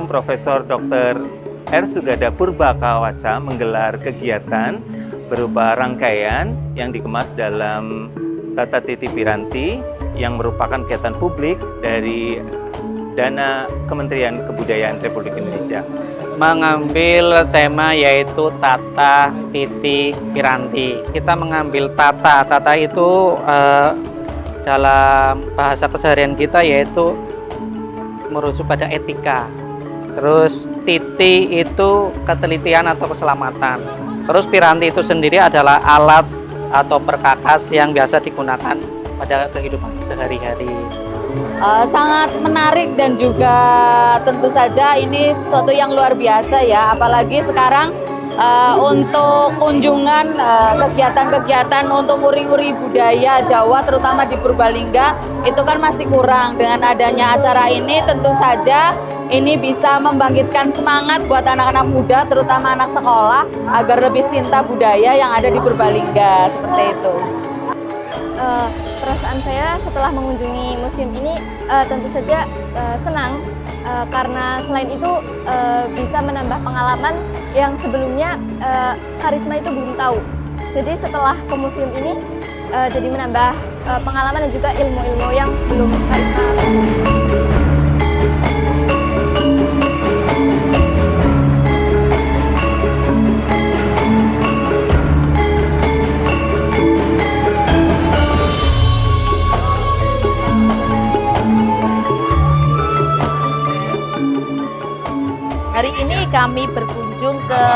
Profesor Dr. R. Sugada Purbakawaca menggelar kegiatan berupa rangkaian yang dikemas dalam Tata Titi Piranti yang merupakan kegiatan publik dari dana Kementerian Kebudayaan Republik Indonesia. Mengambil tema yaitu Tata Titi Piranti. Kita mengambil tata itu dalam bahasa keseharian kita yaitu merujuk pada etika. Terus titi itu ketelitian atau keselamatan. Terus piranti itu sendiri adalah alat atau perkakas yang biasa digunakan pada kehidupan sehari-hari. Sangat menarik dan juga tentu saja ini sesuatu yang luar biasa ya, apalagi sekarang untuk kunjungan kegiatan-kegiatan untuk uri-uri budaya Jawa terutama di Purbalingga itu kan masih kurang. Dengan adanya acara ini tentu saja ini bisa membangkitkan semangat buat anak-anak muda terutama anak sekolah agar lebih cinta budaya yang ada di Purbalingga, seperti itu. Perasaan saya setelah mengunjungi museum ini tentu saja senang karena selain itu bisa menambah pengalaman yang sebelumnya Karisma itu belum tahu. Jadi setelah ke museum ini jadi menambah pengalaman dan juga ilmu-ilmu yang belum Karisma tahu. Hari ini kami berkunjung ke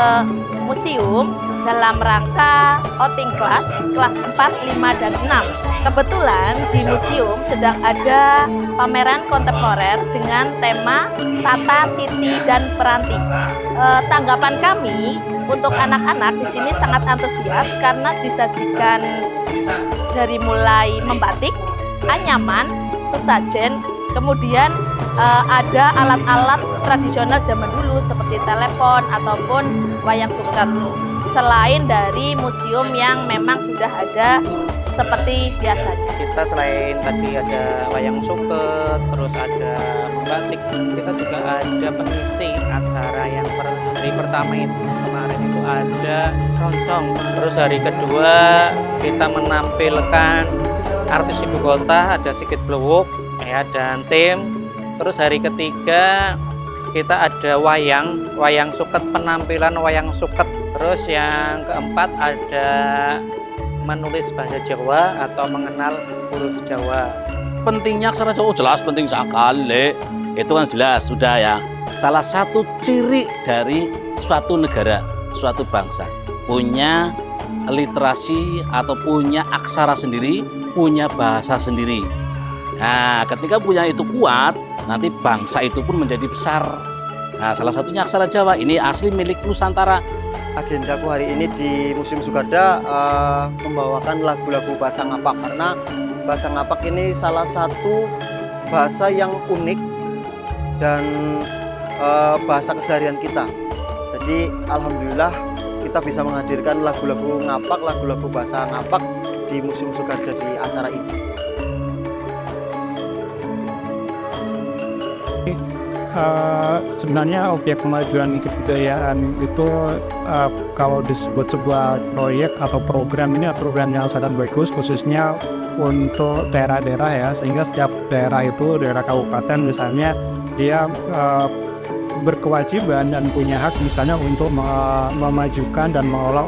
museum dalam rangka outing kelas 4, 5, dan 6. Kebetulan di museum sedang ada pameran kontemporer dengan tema Tata, Titi, dan Piranti. Tanggapan kami untuk anak-anak di sini sangat antusias karena disajikan dari mulai membatik, anyaman, sesajen, kemudian ada alat-alat tradisional zaman dulu seperti telepon ataupun wayang suket. Selain dari museum yang memang sudah ada seperti biasanya. Kita selain tadi ada wayang suket, terus ada membatik, kita juga ada pengisi acara yang hari pertama itu kemarin itu ada keroncong. Terus hari kedua kita menampilkan artis ibu kota, ada Sigit Blewuk ya dan tim. Terus hari ketiga kita ada wayang suket, penampilan wayang suket. Terus yang keempat ada menulis bahasa Jawa atau mengenal huruf Jawa. Pentingnya aksara Jawa jelas penting sekali. Itu kan jelas sudah ya. Salah satu ciri dari suatu negara, suatu bangsa punya literasi atau punya aksara sendiri, punya bahasa sendiri. Nah, ketika punya itu kuat, nanti bangsa itu pun menjadi besar. Nah, salah satunya aksara Jawa. Ini asli milik Nusantara. Agendaku hari ini di Museum Sugada membawakan lagu-lagu bahasa Ngapak karena bahasa Ngapak ini salah satu bahasa yang unik dan bahasa keseharian kita. Jadi alhamdulillah kita bisa menghadirkan lagu-lagu Ngapak, lagu-lagu bahasa Ngapak di Museum Sugada di acara ini. Sebenarnya objek kemajuan kebudayaan itu kalau disebut sebuah proyek atau program, ini program yang sangat bagus khususnya untuk daerah-daerah ya, sehingga setiap daerah itu, daerah kabupaten misalnya dia berkewajiban dan punya hak misalnya untuk memajukan dan mengelola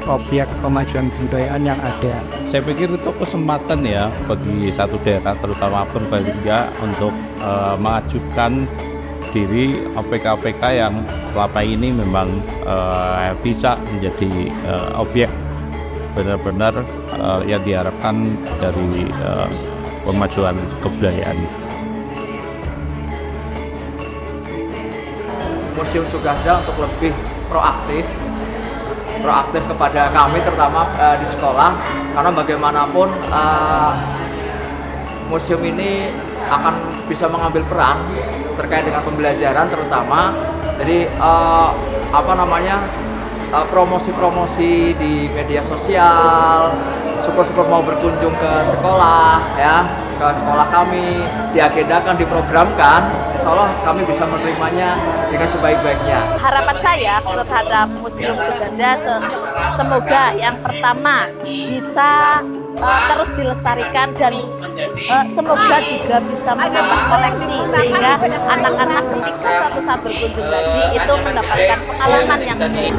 objek kemajuan kebudayaan yang ada. Saya pikir itu kesempatan ya bagi satu daerah terutama Purbalingga untuk mengajukan diri OPK-OPK yang selama ini memang bisa menjadi objek benar-benar yang diharapkan dari pemajuan kebudayaan. Museum Sugada untuk lebih proaktif kepada kami terutama di sekolah, karena bagaimanapun museum ini akan bisa mengambil peran terkait dengan pembelajaran terutama. Jadi promosi-promosi di media sosial, syukur-syukur mau berkunjung ke sekolah ya, ke sekolah kami, diagendakan, diprogramkan, insya Allah kami bisa menerimanya dengan sebaik-baiknya. Harapan saya terhadap Museum Suganda semoga yang pertama bisa terus dilestarikan dan semoga juga bisa menambah koleksi sehingga anak-anak ketika suatu saat berkunjung lagi itu mendapatkan pengalaman yang baik.